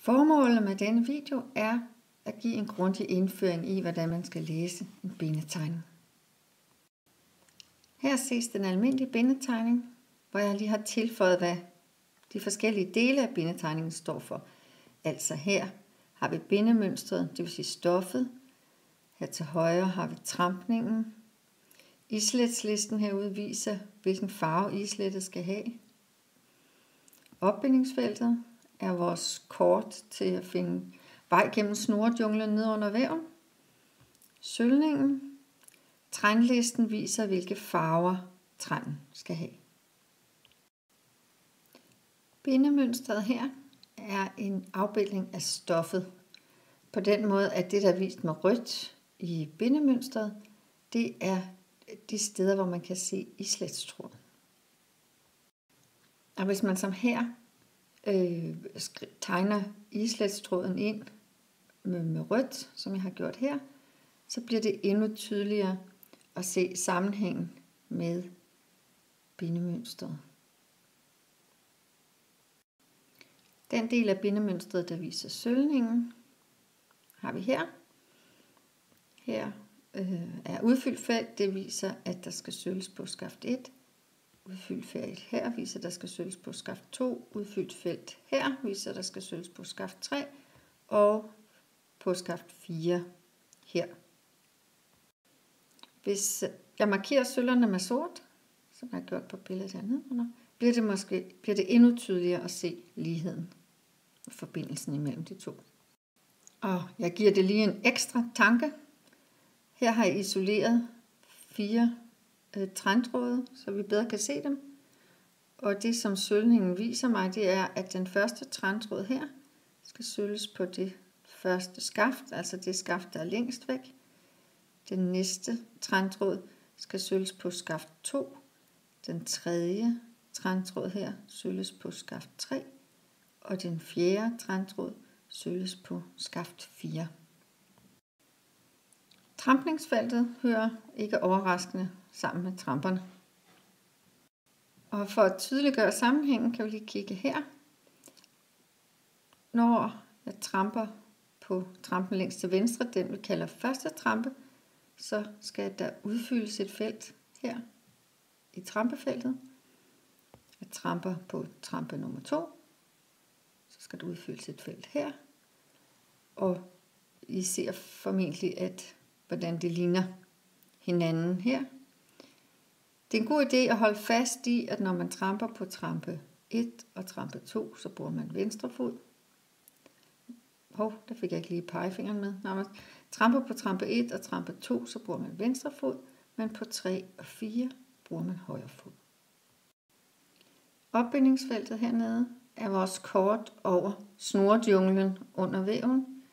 Formålet med denne video er at give en grundig indføring i, hvordan man skal læse en bindetegning. Her ses den almindelige bindetegning, hvor jeg lige har tilføjet, hvad de forskellige dele af bindetegningen står for. Altså her har vi bindemønstret, det vil sige stoffet. Her til højre har vi trampningen. Islætslisten herude viser, hvilken farve islættet skal have. Opbindingsfeltet er vores kort til at finde vej gennem snorjunglen ned under væven. Sølvningen. Trænlisten viser, hvilke farver trænden skal have. Bindemønstret her er en afbildning af stoffet. På den måde, at det, der er vist med rødt i bindemønstret, det er de steder, hvor man kan se islætstråden. Og hvis man som her tegner islætstråden ind med rødt, som jeg har gjort her, så bliver det endnu tydeligere at se sammenhængen med bindemønstret. Den del af bindemønstret, der viser sølvningen, har vi her. Her er udfyldt felt, det viser, at der skal sølves på skaft 1. Udfyldt felt her viser, at der skal sølves på skaft 2. Udfyldt felt her viser, at der skal sølves på skaft 3. Og på skaft 4 her. Hvis jeg markerer søllerne med sort, som jeg har gjort på billedet hernede, bliver det endnu tydeligere at se ligheden og forbindelsen imellem de to. Og jeg giver det lige en ekstra tanke. Her har jeg isoleret 4 træntråde, så vi bedre kan se dem. Og det, som sølvningen viser mig, det er, at den første træntråd her skal sølves på det første skaft, altså det skaft, der er længst væk. Den næste træntråd skal sølves på skaft 2. Den tredje træntråd her sølves på skaft 3. Og den fjerde træntråd sølves på skaft 4. Trampningsfeltet hører ikke overraskende sammen med tramperne. Og for at tydeliggøre sammenhængen kan vi lige kigge her. Når jeg tramper på trampen længst til venstre, den vi kalder første trampe, så skal der udfyldes et felt her i trampefeltet. Jeg tramper på trampe nummer 2, så skal der udfyldes et felt her. Og I ser formentlig, hvordan det ligner hinanden her. Det er en god idé at holde fast i, at når man tramper på trampe 1 og trampe 2, så bruger man venstre fod. Der fik jeg ikke lige pegefingeren med. Når man tramper på trampe 1 og trampe 2, så bruger man venstre fod, men på 3 og 4 bruger man højre fod. Opbindingsfeltet hernede er vores kort over snorjunglen under væven.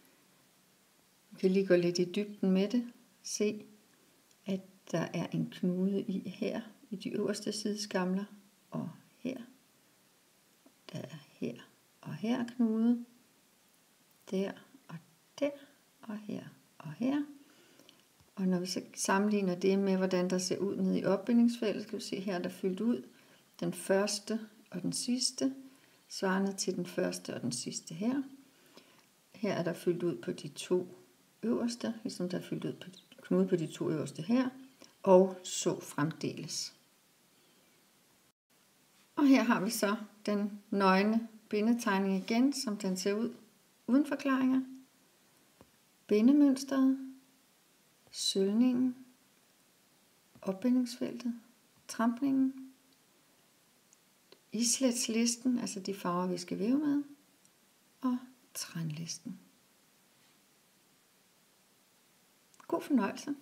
Vi kan lige gå lidt i dybden med det. Se, at der er en knude i her, i de øverste sideskamler, og her. Der er her og her knude. Der og der, og her og her. Og når vi så sammenligner det med, hvordan der ser ud nede i opbindingsfeltet, skal vi se her, der er fyldt ud den første og den sidste, svarende til den første og den sidste her. Her er der fyldt ud på de 2 øverste, ligesom der er fyldt ud på knude på de 2 øverste her, og så fremdeles. Og her har vi så den nøgne bindetegning igen, som den ser ud uden forklaringer. Bindemønstret, sølvningen, opbindingsfeltet, trampningen, islætslisten, altså de farver, vi skal væve med, og trænlisten. God fornøjelse.